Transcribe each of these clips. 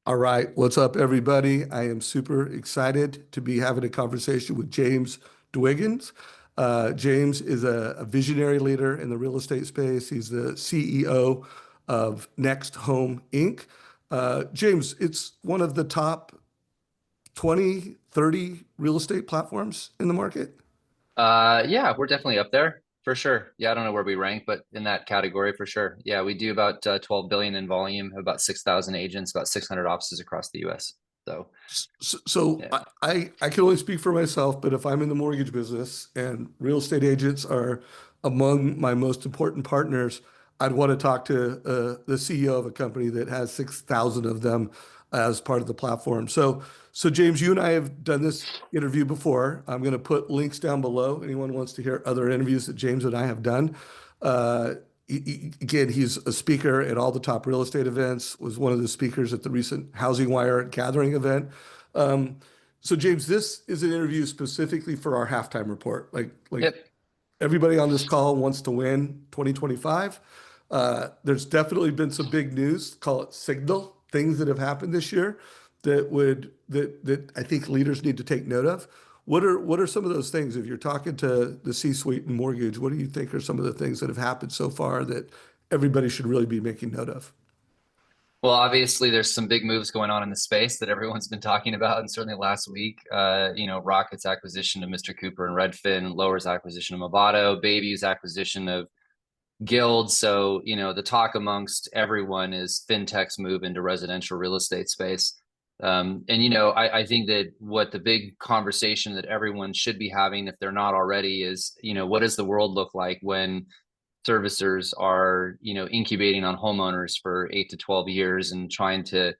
All right, what's up, everybody? I am super excited to be having a conversation with James Dwiggins. James is a visionary leader in the real estate space. He's the CEO of NextHome Inc. James, it's one of the top 20, 30 real estate platforms in the market. Yeah, we're definitely up there for sure. Yeah, I don't know where we rank, but in that category for sure. Yeah, we do about 12 billion in volume, have about 6,000 agents, about 600 offices across the US. So, So yeah. I can only speak for myself, but if I'm in the mortgage business and real estate agents are among my most important partners, I'd want to talk to the CEO of a company that has 6,000 of them as part of the platform. So James, you and I have done this interview before. I'm going to put links down below. Anyone wants to hear other interviews that James and I have done. Uh, Again, he's a speaker at all the top real estate events, was one of the speakers at the recent Housing Wire gathering event. Um, so James, this is an interview specifically for our halftime report. Like Yep. everybody on this call wants to win 2025. There's definitely been some big news, call it signal, things that have happened this year that I think leaders need to take note of. What are some of those things? If you're talking to the C-suite in mortgage, what do you think are some of the things that have happened so far that everybody should really be making note of? Well, obviously, there's some big moves going on in the space that everyone's been talking about, and certainly last week, Rocket's acquisition of Mr. Cooper and Redfin, Lower's acquisition of Movado, Bayview's acquisition of Guild. So, the talk amongst everyone is fintechs move into residential real estate space. I think that what the big conversation that everyone should be having, if they're not already, is, what does the world look like when servicers are, incubating on homeowners for 8 to 12 years and trying to,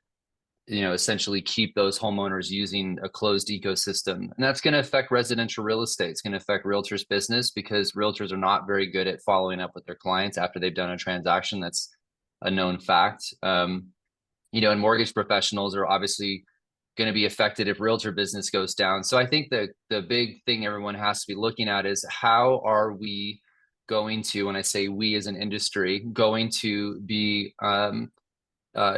essentially keep those homeowners using a closed ecosystem. And that's going to affect residential real estate. It's going to affect realtors' business because realtors are not very good at following up with their clients after they've done a transaction. That's a known fact. And mortgage professionals are obviously going to be affected if realtor business goes down. So I think the big thing everyone has to be looking at is how are we going to, when I say we as an industry, going to be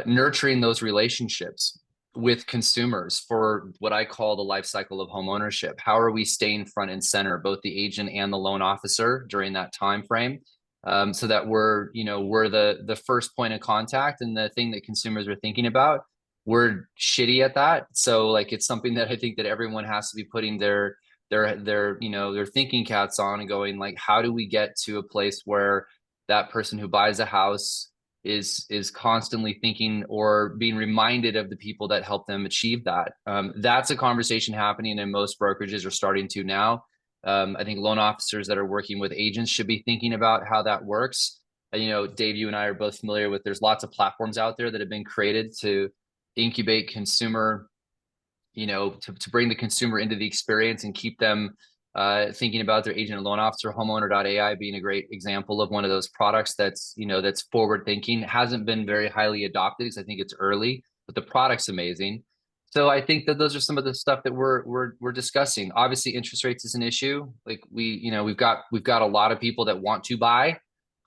nurturing those relationships with consumers for what I call the life cycle of home ownership. How are we staying front and center, both the agent and the loan officer during that time frame, so that we're the first point of contact and the thing that consumers are thinking about. We're shitty at that, so like it's something that I think that everyone has to be putting their thinking caps on and going like, how do we get to a place where that person who buys a house is constantly thinking or being reminded of the people that helped them achieve that. That's a conversation happening, and most brokerages are starting to now. I think loan officers that are working with agents should be thinking about how that works. Dave, you and I are both familiar with, there's lots of platforms out there that have been created to incubate consumer, to bring the consumer into the experience and keep them thinking about their agent and loan officer. Homeowner.ai being a great example of one of those products that's forward thinking. It hasn't been very highly adopted because I think it's early, but the product's amazing. So I think that those are some of the stuff that we're discussing. Obviously, interest rates is an issue. Like we've got a lot of people that want to buy,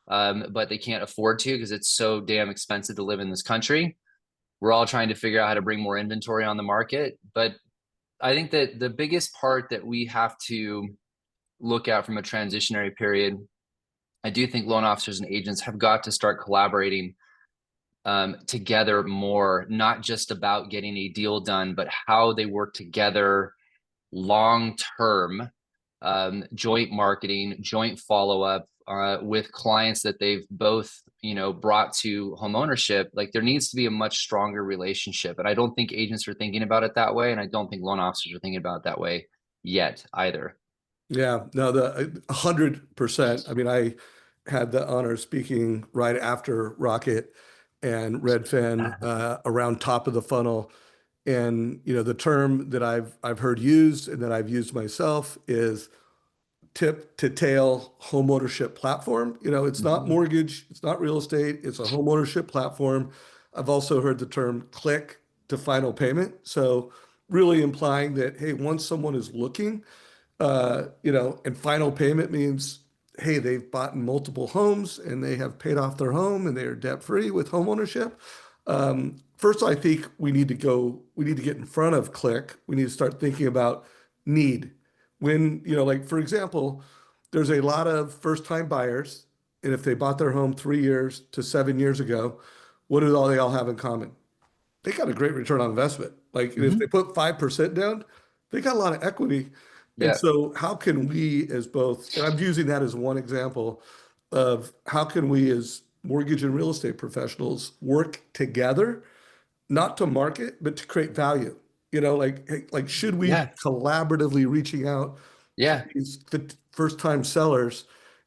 but they can't afford to because it's so damn expensive to live in this country. We're all trying to figure out how to bring more inventory on the market, but I think that the biggest part that we have to look at from a transitionary period, I do think loan officers and agents have got to start collaborating together more, not just about getting a deal done, but how they work together long term, joint marketing, joint follow up with clients that they've both brought to home ownership. Like there needs to be a much stronger relationship, and I don't think agents are thinking about it that way, and I don't think loan officers are thinking about it that way yet either. Yeah, no, the 100%. I mean, I had the honor of speaking right after Rocket and Redfin around top of the funnel. And the term that I've heard used and that I've used myself is tip to tail homeownership platform. It's not Mhm. mortgage, it's not real estate, it's a homeownership platform. I've also heard the term click to final payment. So really implying that, hey, once someone is looking, and final payment means, hey, they've bought multiple homes and they have paid off their home and they are debt free with home ownership. First, I think we need to get in front of click. We need to start thinking about need. When, like for example, there's a lot of first-time buyers, and if they bought their home 3 years to 7 years ago, what do they all have in common? They got a great return on investment. Like, and if they Mhm. put 5% down, they got a lot of equity. And Yeah. so how can we as both, and I'm using that as one example of how can we as mortgage and real estate professionals work together, not to market, but to create value. Like, hey, like should we be Yeah. collaboratively reaching out to Yeah. these first-time sellers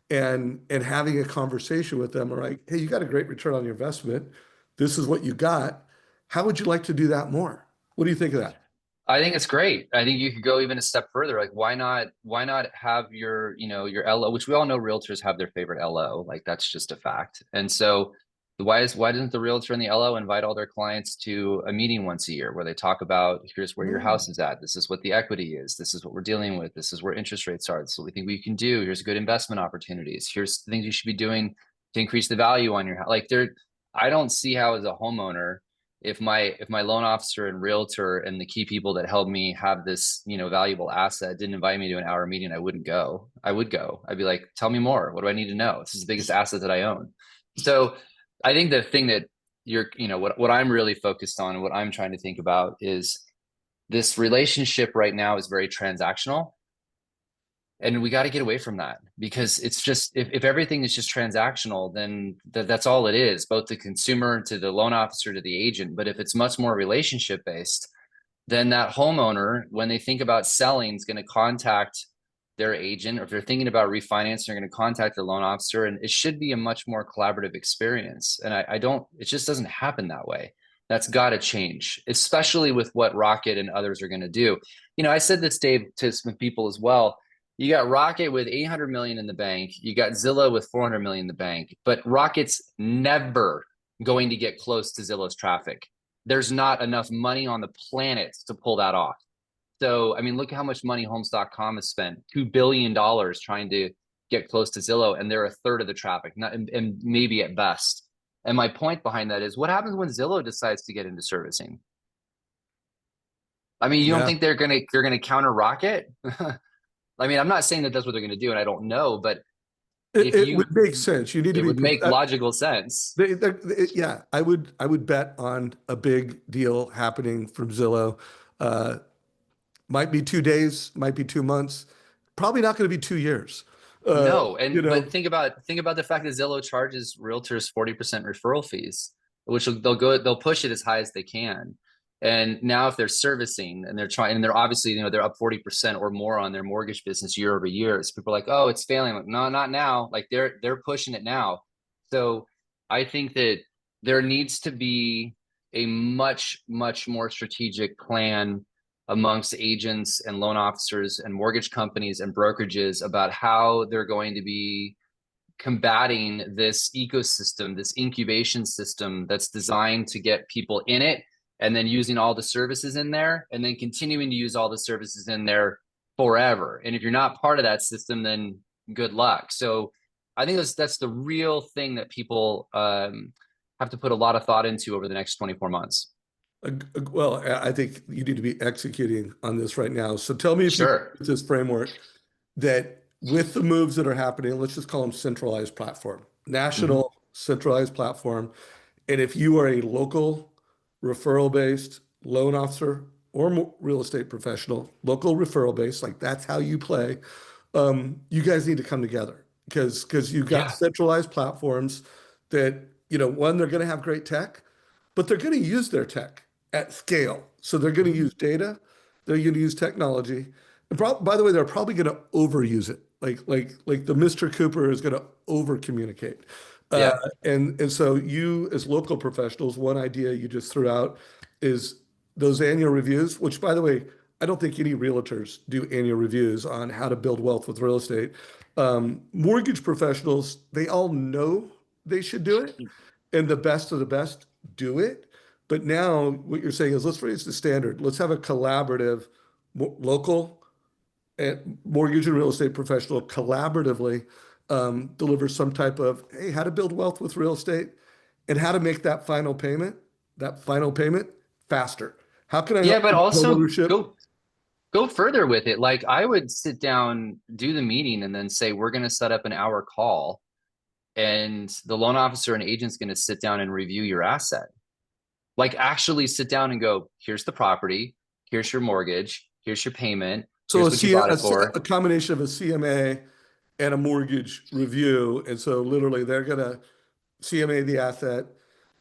and having a conversation with them, like, hey, you got a great return on your investment. This is what you got. How would you like to do that more? What do you think of that? I think it's great. I think you could go even a step further. Like, why not have your, your LO, which we all know realtors have their favorite LO. Like that's just a fact. And so why doesn't the realtor and the LO invite all their clients to a meeting once a year where they talk about here's where your Mm, house is at. This is what the equity is. This is what we're dealing with. This is where interest rates are. This is what we think we can do. Here's good investment opportunities. Here's the things you should be doing to increase the value on your house. Like I don't see how as a homeowner if my loan officer and realtor and the key people that helped me have this valuable asset didn't invite me to an hour meeting, I wouldn't go. I would go. I'd be like, tell me more. What do I need to know? This is the biggest asset that I own. So I think the thing that what I'm really focused on and what I'm trying to think about is this relationship right now is very transactional, and we got to get away from that because it's just if everything is just transactional, then that's all it is, both the consumer to the loan officer to the agent. But if it's much more relationship based, then that homeowner, when they think about selling, is going to contact their agent, or if they're thinking about refinancing, they're going to contact their loan officer, and it should be a much more collaborative experience. And I don't, it just doesn't happen that way. That's got to change, especially with what Rocket and others are going to do. I said this, Dave, to some people as well. You got Rocket with 800 million in the bank. You got Zillow with 400 million in the bank, but Rocket's never going to get close to Zillow's traffic. There's not enough money on the planet to pull that off. So, I mean, look at how much money homes.com has spent, $2 billion trying to get close to Zillow, and they're a third of the traffic, not, and maybe at best. And my point behind that is what happens when Zillow decides to get into servicing? I mean, you don't yeah, think they're gonna counter Rocket? I mean, I'm not saying that that's what they're gonna do, and I don't know, but if it would you, make sense. You need to it be. would make logical sense. Yeah, I would bet on a big deal happening from Zillow. Uh, might be 2 days, might be 2 months, probably not going to be 2 years. Uh, No, you but know, think about the fact that Zillow charges realtors 40% referral fees, which they'll push it as high as they can. And now if they're servicing and they're trying, and they're obviously, they're up 40% or more on their mortgage business year over year. So people are like, oh, it's failing. Like, no, not now. Like they're pushing it now. So I think that there needs to be a much, much more strategic plan amongst agents and loan officers and mortgage companies and brokerages about how they're going to be combating this ecosystem, this incubation system that's designed to get people in it, and then using all the services in there, and then continuing to use all the services in there forever. And if you're not part of that system, then good luck. So I think that's the real thing that people have to put a lot of thought into over the next 24 months. well, I think you need to be executing on this right now. So tell me if you Sure. with this framework that with the moves that are happening, let's just call them centralized platform, Mm-hmm. national centralized platform. And if you are a local referral based loan officer or real estate professional, local referral based, like that's how you play, you guys need to come together because you've got Yeah. centralized platforms that, one, they're going to have great tech, but they're going to use their tech at scale. So they're going to Mhm. use data, they're going to use technology. And by the way, they're probably going to overuse it. Like the Mr. Cooper is going to over communicate. Uh, Yeah. and so you as local professionals, one idea you just threw out is those annual reviews, which by the way, I don't think any realtors do annual reviews on how to build wealth with real estate. Mortgage professionals, they all know they should do it, and the best of the best do it. But now what you're saying is let's raise the standard. Let's have a collaborative, local and mortgage and real estate professional collaboratively deliver some type of, hey, how to build wealth with real estate and how to make that final payment that final payment faster? How can I Yeah, help but you with also homeownership? go further with it. Like I would sit down, do the meeting, and then say, we're going to set up an hour call, and the loan officer and agent's going to sit down and review your asset. Like actually sit down and go, here's the property, here's your mortgage, here's your payment, So here's what you bought it A for. combination of a CMA and a mortgage review. And so literally they're going to CMA the asset,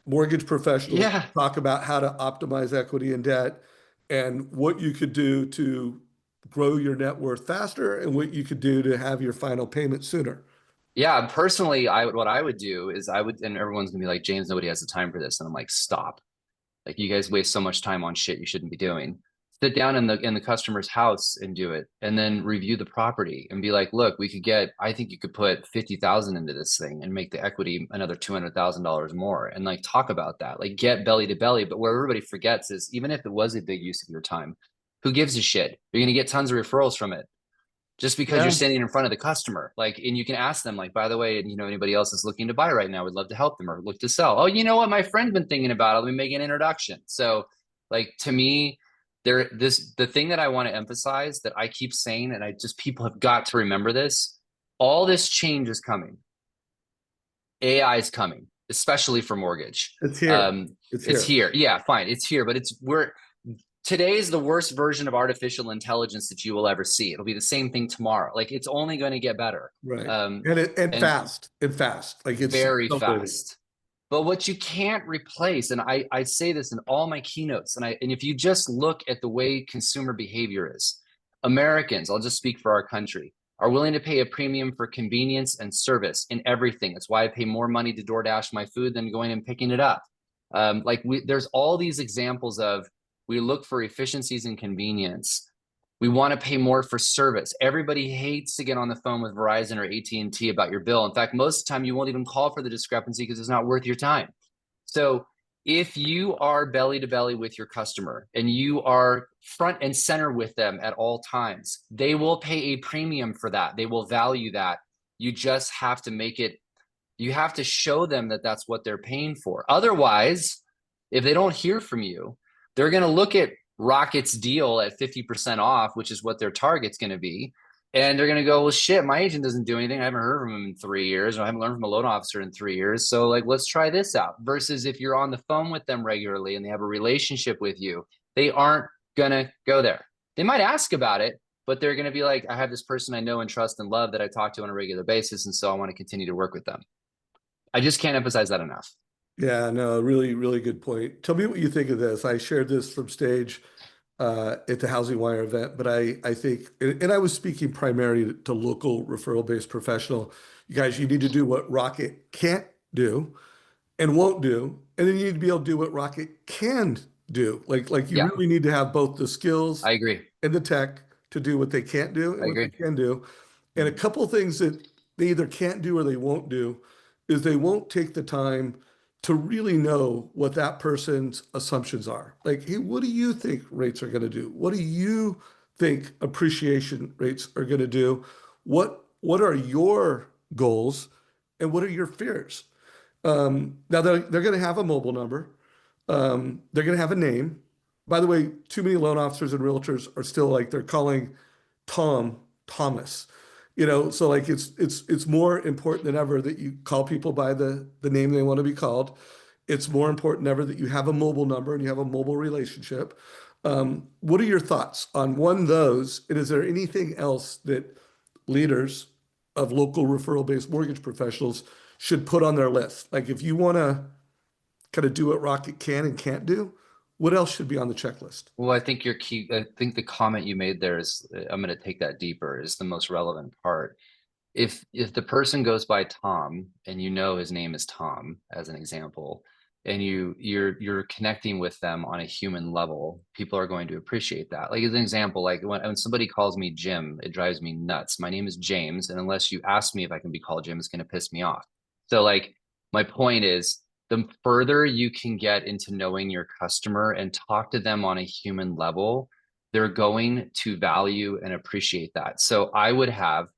mortgage professionals Yeah. talk about how to optimize equity and debt and what you could do to grow your net worth faster and what you could do to have your final payment sooner. Yeah. Personally, what I would do is and everyone's gonna be like, James, nobody has the time for this. And I'm like, stop. Like you guys waste so much time on shit you shouldn't be doing. Sit down in the customer's house and do it, and then review the property and be like, look, I think you could put 50,000 into this thing and make the equity another $200,000 more, and like talk about that, like get belly to belly. But where everybody forgets is even if it was a big use of your time, who gives a shit? You're gonna get tons of referrals from it just because you're Yeah. standing in front of the customer. Like, and you can ask them, like, by the way, anybody else is looking to buy right now, would love to help them or look to sell. Oh, you know what? My friend's been thinking about it. Let me make an introduction. So, like, to me, the thing that I want to emphasize that I keep saying, and people have got to remember this, all this change is coming. AI is coming, especially for mortgage. It's here. It's It's here. here. Yeah, fine. It's here, but today is the worst version of artificial intelligence that you will ever see. It'll be the same thing tomorrow. Like it's only going to get better. Right. Um, And and fast. Like it's very accelerating. fast. But what you can't replace, and I say this in all my keynotes, and if you just look at the way consumer behavior is, Americans, I'll just speak for our country, are willing to pay a premium for convenience and service in everything. That's why I pay more money to DoorDash my food than going and picking it up. There's all these examples of we look for efficiencies and convenience. We want to pay more for service. Everybody hates to get on the phone with Verizon or AT&T about your bill. In fact, most of the time you won't even call for the discrepancy because it's not worth your time. So if you are belly to belly with your customer and you are front and center with them at all times, they will pay a premium for that. They will value that. You just have to you have to show them that that's what they're paying for. Otherwise, if they don't hear from you, they're going to look at Rocket's deal at 50% off, which is what their target's going to be. And they're going to go, well, shit, my agent doesn't do anything. I haven't heard from him in 3 years. Or I haven't learned from a loan officer in 3 years. So like, let's try this out. Versus if you're on the phone with them regularly and they have a relationship with you, they aren't going to go there. They might ask about it, but they're going to be like, I have this person I know and trust and love that I talk to on a regular basis. And so I want to continue to work with them. I just can't emphasize that enough. Yeah, no, really, really good point. Tell me what you think of this. I shared this from stage at the Housing Wire event, but I think, and I was speaking primarily to local referral-based professional. You guys, you need to do what Rocket can't do and won't do, and then you need to be able to do what Rocket can do. Like you Yeah, really need to have both the skills I agree. and the tech to do what they can't do and I what they agree. can do. And a couple of things that they either can't do or they won't do is they won't take the time to really know what that person's assumptions are. Like, hey, what do you think rates are going to do? What do you think appreciation rates are going to do? What are your goals and what are your fears? Now they're going to have a mobile number. They're going to have a name. By the way, too many loan officers and realtors are still like they're calling Tom Thomas. So like it's more important than ever that you call people by the name they want to be called. It's more important than ever that you have a mobile number and you have a mobile relationship. What are your thoughts on one of those? And is there anything else that leaders of local referral-based mortgage professionals should put on their list? Like if you want to kind of do what Rocket can and can't do, what else should be on the checklist? Well, I think the comment you made there is, I'm going to take that deeper, is the most relevant part. If the person goes by Tom and his name is Tom, as an example, and you're connecting with them on a human level, people are going to appreciate that. Like as an example, like when somebody calls me Jim, it drives me nuts. My name is James, and unless you ask me if I can be called Jim, it's going to piss me off. So like my point is, the further you can get into knowing your customer and talk to them on a human level, they're going to value and appreciate that. So I would have,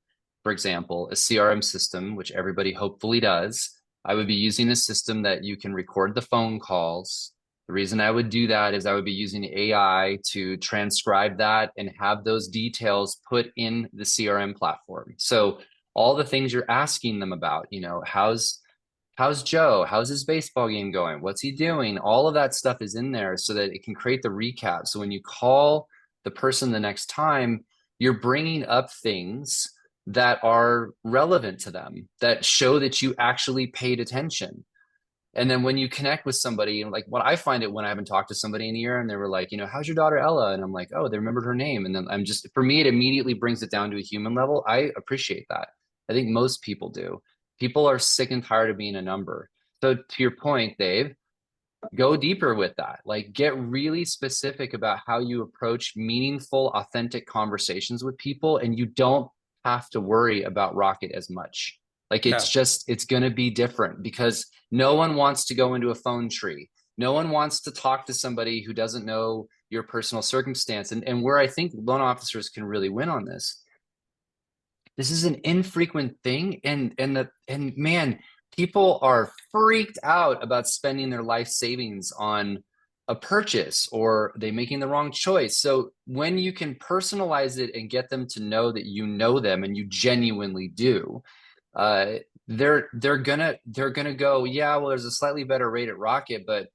for example, a CRM system, which everybody hopefully does. I would be using a system that you can record the phone calls, The reason I would do that is I would be using AI to transcribe that and have those details put in the CRM platform. So all the things you're asking them about, how's Joe? How's his baseball game going? What's he doing? All of that stuff is in there so that it can create the recap. So when you call the person the next time, you're bringing up things that are relevant to them, that show that you actually paid attention. And then when you connect with somebody, and like what I find it when I haven't talked to somebody in a year and they were like, how's your daughter Ella? And I'm like, oh, they remembered her name. And then for me, it immediately brings it down to a human level. I appreciate that. I think most people do. People are sick and tired of being a number. So to your point, Dave, go deeper with that. Like get really specific about how you approach meaningful, authentic conversations with people. And you don't have to worry about Rocket as much. Like Yeah. it's going to be different because no one wants to go into a phone tree. No one wants to talk to somebody who doesn't know your personal circumstance. And where I think loan officers can really win on this is an infrequent thing. And man, people are freaked out about spending their life savings on a purchase or they making the wrong choice. So when you can personalize it and get them to know that you know them and you genuinely do, uh, they're gonna go, yeah, well, there's a slightly better rate at Rocket, but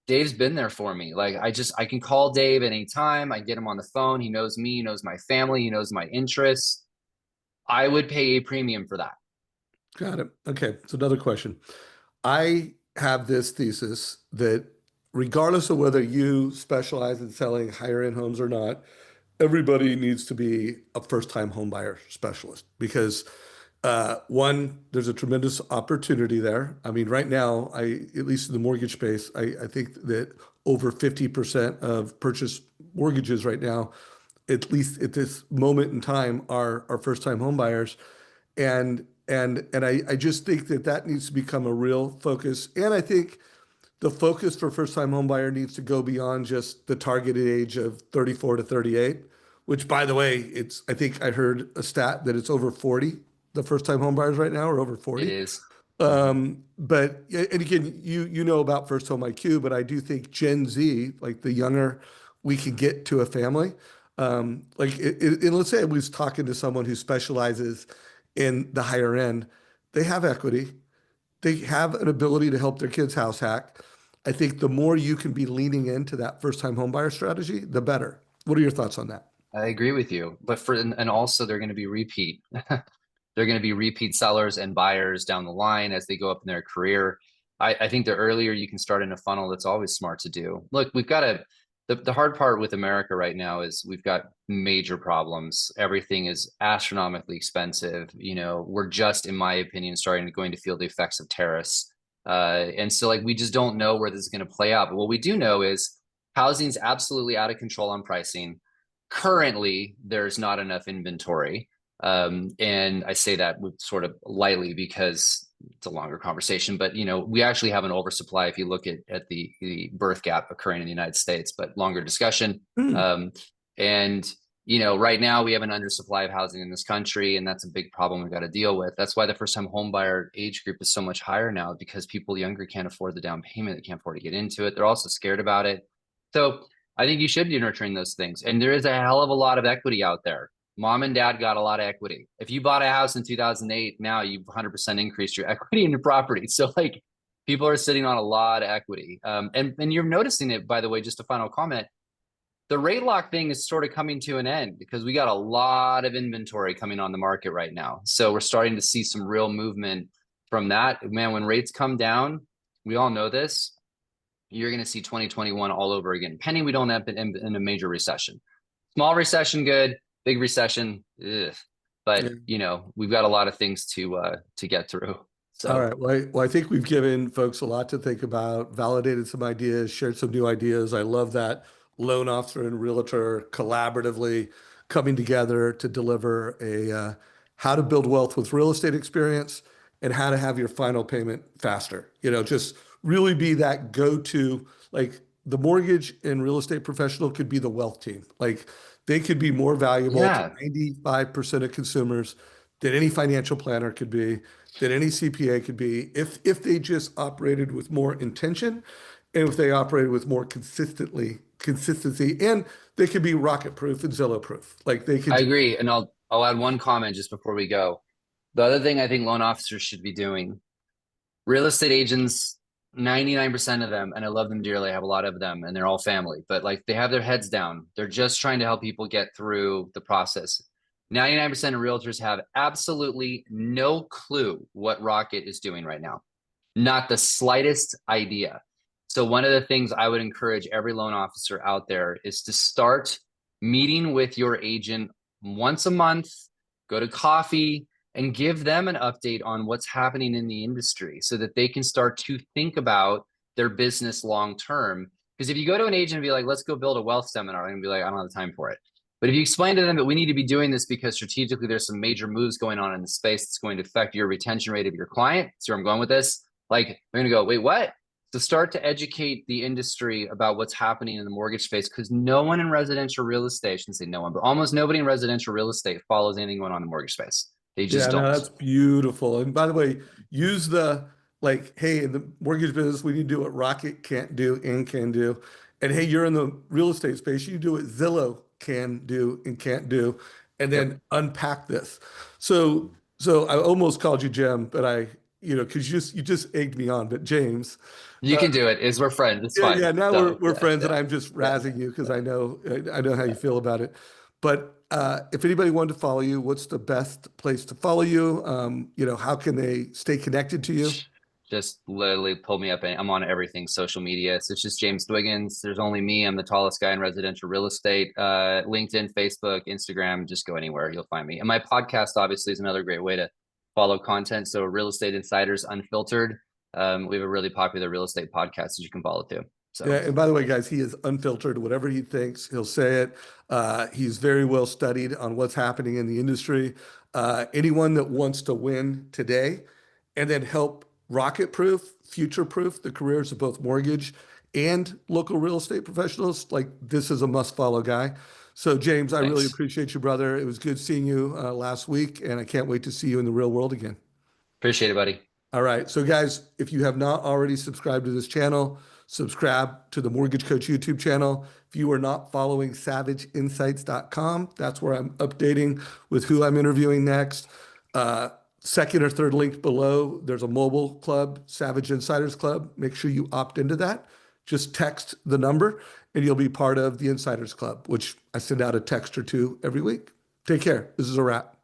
Dave's been there for me. Like I can call Dave at any time. I get him on the phone. He knows me, he knows my family, he knows my interests. I would pay a premium for that. Got it. Okay. So another question. I have this thesis that regardless of whether you specialize in selling higher end homes or not, everybody needs to be a first time home buyer specialist because one, there's a tremendous opportunity there. I mean, right now, at least in the mortgage space, I think that over 50% of purchase mortgages right now, at least at this moment in time, are first time home buyers. And I just think that that needs to become a real focus. And I think the focus for first time home buyer needs to go beyond just the targeted age of 34 to 38, which by the way, I think I heard a stat that it's over 40. The first time home buyers right now are over It 40. is. Mhm. But and again, you know about first home IQ, but I do think Gen Z, like the younger we can get to a family, and let's say I was talking to someone who specializes in the higher end, they have equity, they have an ability to help their kids house hack. I think the more you can be leaning into that first time home buyer strategy, the better. What are your thoughts on that? I agree with you. But and also they're going to be repeat. They're going to be repeat sellers and buyers down the line as they go up in their career. I think the earlier you can start in a funnel, that's always smart to do. Look, the hard part with America right now is we've got major problems. Everything is astronomically expensive. We're just, in my opinion, going to feel the effects of tariffs. And so like we just don't know where this is going to play out. But what we do know is housing's absolutely out of control on pricing. Currently, there's not enough inventory. And I say that with sort of lightly because it's a longer conversation, but we actually have an oversupply if you look at the birth gap occurring in the United States, but longer discussion. Hmm. And right now we have an undersupply of housing in this country, and that's a big problem we've got to deal with. That's why the first time home buyer age group is so much higher now, because people younger can't afford the down payment, they can't afford to get into it. They're also scared about it. So I think you should be nurturing those things. And there is a hell of a lot of equity out there. Mom and dad got a lot of equity. If you bought a house in 2008, now you've 100% increased your equity in your property. So like people are sitting on a lot of equity. And you're noticing it, by the way, just a final comment. The rate lock thing is sort of coming to an end because we got a lot of inventory coming on the market right now. So we're starting to see some real movement from that. Man, when rates come down, we all know this, you're going to see 2021 all over again, pending we don't have in a major recession. Small recession, good. Big recession, ugh. But Yeah. we've got a lot of things to get through. All So right. Well, I think we've given folks a lot to think about, validated some ideas, shared some new ideas. I love that loan officer and realtor collaboratively coming together to deliver a how to build wealth with real estate experience and how to have your final payment faster. Just really be that go-to, like the mortgage and real estate professional could be the wealth team. Like they could be more valuable to yeah, 95% of consumers than any financial planner could be, that any CPA could be, if they just operated with more intention and if they operated with more consistency, and they could be rocket proof and Zillow proof. Like they could I just, agree. And I'll add one comment just before we go. The other thing I think loan officers should be doing, real estate agents, 99% of them, and I love them dearly. I have a lot of them and they're all family, but like they have their heads down. They're just trying to help people get through the process. 99% of realtors have absolutely no clue what Rocket is doing right now. Not the slightest idea. So one of the things I would encourage every loan officer out there is to start meeting with your agent once a month, go to coffee, and give them an update on what's happening in the industry so that they can start to think about their business long term. Because if you go to an agent and be like, let's go build a wealth seminar, they're gonna be like, I don't have the time for it. But if you explain to them that we need to be doing this because strategically there's some major moves going on in the space that's going to affect your retention rate of your client, see where I'm going with this? Like, they're gonna go, wait, what? To start to educate the industry about what's happening in the mortgage space, because no one in residential real estate, I shouldn't say no one, but almost nobody in residential real estate follows anything going on in the mortgage space. They just yeah, no, don't. that's beautiful. And by the way, use the like, hey, in the mortgage business, we need to do what Rocket can't do and can do. And hey, you're in the real estate space, you do what Zillow can do and can't do, and Yep. then unpack this. So I almost called you Jim, but because you just egged me on. But James, You can do it. Is we're friends. It's yeah, fine. yeah. Now we're So we're yeah, friends, and yeah, I'm just yeah, razzing you because I know how you yeah. feel about it. But if anybody wanted to follow you, what's the best place to follow you? How can they stay connected to you? Just literally pull me up and I'm on everything social media. So it's just James Dwiggins. There's only me. I'm the tallest guy in residential real estate. LinkedIn, Facebook, Instagram, just go anywhere. You'll find me. And my podcast obviously is another great way to follow content. So Real Estate Insiders Unfiltered. We have a really popular real estate podcast that you can follow too. Yeah, So and by the way, guys, he is unfiltered. Whatever he thinks, he'll say it. He's very well studied on what's happening in the industry. Anyone that wants to win today and then help rocket-proof, future-proof the careers of both mortgage and local real estate professionals, like this is a must-follow guy. So, James, I really thanks. appreciate you, brother. It was good seeing you last week, and I can't wait to see you in the real world again. Appreciate it, buddy. All right. So, guys, if you have not already subscribed to this channel, subscribe to the Mortgage Coach YouTube channel. If you are not following savageinsights.com, that's where I'm updating with who I'm interviewing next. Second or third link below, there's a mobile club, Savage Insiders Club. Make sure you opt into that. Just text the number and you'll be part of the Insiders Club, which I send out a text or two every week. Take care. This is a wrap.